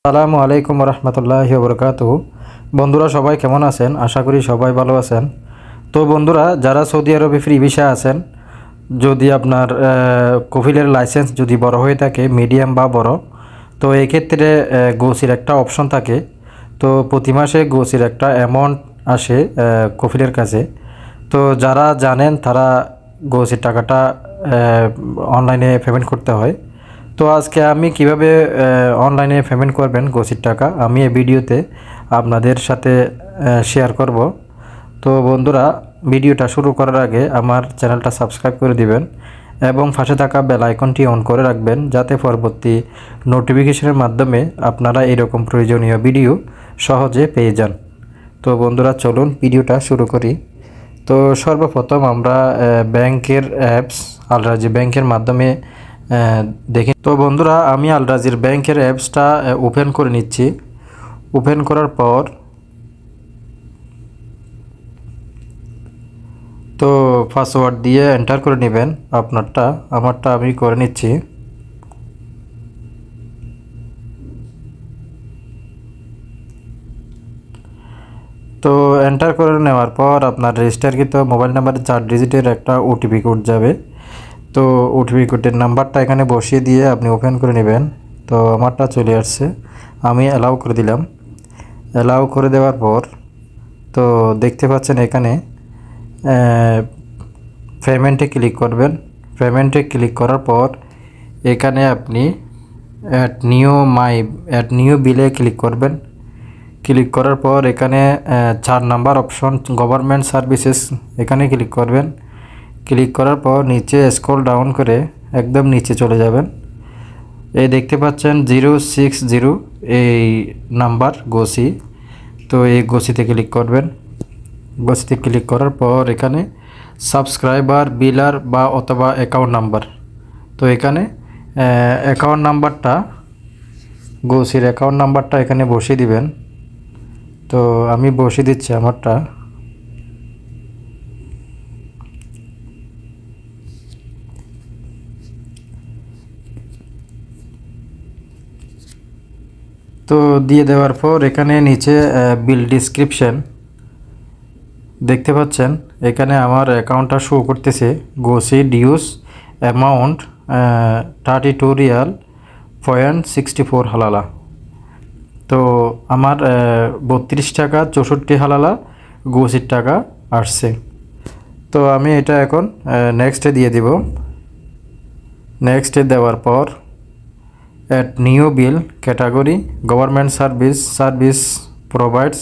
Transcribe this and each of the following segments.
আসসালামু আলাইকুম রহমতুল্লাহি ওবরাকাতুহু। বন্ধুরা সবাই কেমন আছেন? আশা করি সবাই ভালো আছেন। তো বন্ধুরা, যারা সৌদি আরবে ফ্রি ভিসা আছেন, যদি আপনার কফিলের লাইসেন্স যদি বড় হয়ে থাকে, মিডিয়াম বা বড়, তো এক্ষেত্রে গোসির একটা অপশন থাকে। তো প্রতি মাসে গোসির একটা অ্যামাউন্ট আসে কফিলের কাছে। তো যারা জানেন তারা গোসির টাকাটা অনলাইনে পেমেন্ট করতে হয়। তো আজকে আমি কিভাবে অনলাইনে পেমেন্ট করবেন গোসির টাকা, আমি এই ভিডিওতে আপনাদের সাথে শেয়ার করব। তো বন্ধুরা, ভিডিওটা শুরু করার আগে আমার চ্যানেলটা সাবস্ক্রাইব করে দিবেন এবং পাশে থাকা বেল আইকনটি অন করে রাখবেন, যাতে পরবর্তী নোটিফিকেশনের মাধ্যমে আপনারা এরকম প্রয়োজনীয় ভিডিও সহজে পেয়ে যান। তো বন্ধুরা, চলুন ভিডিওটা শুরু করি। তো সর্বপ্রথম আমরা ব্যাংকের অ্যাপস আলরাজি ব্যাংকের মাধ্যমে দেখি। তো বন্ধুরা, আমি আলরাজির ব্যাংকের অ্যাপসটা ওপেন করে নিচ্ছি। ওপেন করার পর তো পাসওয়ার্ড দিয়ে এন্টার করে নেবেন আপনারটা। আমারটা আমি করে নিচ্ছি। তো এন্টার করে নেওয়ার পর আপনার রেজিস্টারকৃত মোবাইল নাম্বারে 4 ডিজিটের একটা ওটিপি কোড যাবে। তো ওটিপি কোডের নাম্বারটা এখানে বসিয়ে দিয়ে আপনি ওপেন করে নেবেন। তো আমারটা চলে আসছে, আমি অ্যালাউ করে দিলাম। অ্যালাউ করে দেওয়ার পর তো দেখতে পাচ্ছেন এখানে পেমেন্টে ক্লিক করবেন। পেমেন্টে ক্লিক করার পর এখানে আপনি অ্যাড নিউ বিলে ক্লিক করবেন। ক্লিক করার পর এখানে 4 নাম্বার অপশন গভর্নমেন্ট সার্ভিসেস, এখানে ক্লিক করবেন। ক্লিক করার পর নিচে স্ক্রল ডাউন করে একদম নিচে চলে যাবেন। এই দেখতে পাচ্ছেন 060 এই নাম্বার গোসি। তো এই গোসিতে ক্লিক করবেন। গোসিতে ক্লিক করার পর এখানে সাবস্ক্রাইবার বিলার বা অথবা অ্যাকাউন্ট নাম্বার, তো এখানে অ্যাকাউন্ট নাম্বারটা গোসির অ্যাকাউন্ট নাম্বারটা এখানে বসিয়ে দিবেন। তো আমি বসিয়ে দিচ্ছি আমারটা। তো দিয়ে দেওয়ার পর এখানে নিচে বিল ডিসক্রিপশন দেখতে পাচ্ছেন, এখানে আমার অ্যাকাউন্টটা শো করতেছে গোসি ডিউস অ্যামাউন্ট 32 রিয়াল 0.64 হালালা। তো আমার 32 টাকা 64 হালালা গোসির টাকা আসছে। তো আমি এটা এখন নেক্সটে দিয়ে দিব। নেক্সটে দেওয়ার পর at new bill category government service provides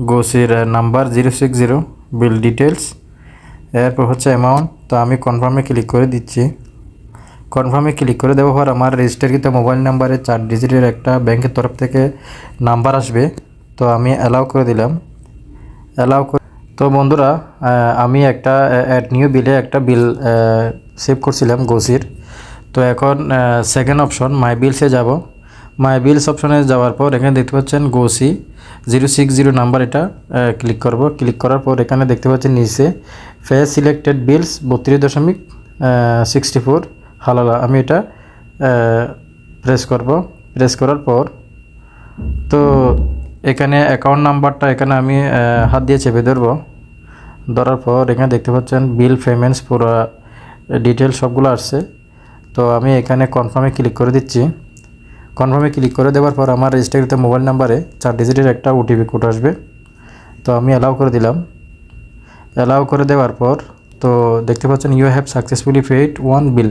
গোসির নাম্বার 060 বিল ডিটেলস, এরপর হচ্ছে অ্যামাউন্ট। তো আমি কনফার্মে ক্লিক করে দিচ্ছি। কনফার্মে ক্লিক করে দেওয়ার পর আমার রেজিস্টারকৃত মোবাইল নাম্বারে 4 ডিজিটের একটা ব্যাংকের তরফ থেকে নাম্বার আসবে। তো আমি অ্যালাউ করে দিলাম। তো বন্ধুরা, আমি একটা অ্যাড নিউ বিলে একটা বিল সেভ করছিলাম গোসির। তো এখন সেকেন্ড অপশন মাই বিলসে যাব। মাই বিলস অপশনে যাওয়ার পর এখানে দেখতে পাচ্ছেন গোসি 060 নাম্বার, এটা ক্লিক করব। ক্লিক করার পর এখানে দেখতে পাচ্ছেন নিচে ফে সিলেক্টেড বিলস 32.64 হালালা, আমি এটা প্রেস করব। প্রেস করার পর তো এখানে অ্যাকাউন্ট নাম্বারটা এখানে আমি হাত দিয়ে চেপে ধরব। ধরার পর এখানে দেখতে পাচ্ছেন বিল পেমেন্টস পুরো ডিটেল সবগুলো আসছে। তো আমি এখানে কনফার্মে ক্লিক করে দিচ্ছি। কনফার্মে ক্লিক করে দেওয়ার পর আমার রেজিস্টারকৃত মোবাইল নাম্বারে 4 ডিজিটের একটা ওটিপি কোড আসবে। তো আমি অ্যালাউ করে দিলাম। অ্যালাউ করে দেওয়ার পর তো দেখতে পাচ্ছেন ইউ হ্যাভ সাকসেসফুলি পেইড 1 বিল।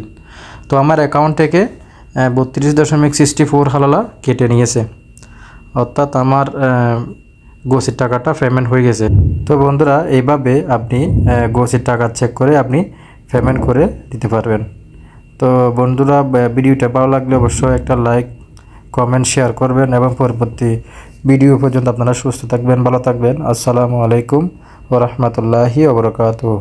তো আমার অ্যাকাউন্ট থেকে 32.64 হালালা কেটে নিয়েছে, অর্থাৎ আমার গোসির টাকাটা পেমেন্ট হয়ে গেছে। তো বন্ধুরা, এইভাবে আপনি গোসির টাকা চেক করে আপনি পেমেন্ট করে দিতে পারবেন। তো বন্ধুরা, ভিডিওটা ভালো লাগলে অবশ্যই একটা লাইক কমেন্ট শেয়ার করবেন এবং পরবর্তী ভিডিও পর্যন্ত আপনারা সুস্থ থাকবেন, ভালো থাকবেন। আসসালামু আলাইকুম ওয়া রাহমাতুল্লাহি ওয়া বারাকাতুহু।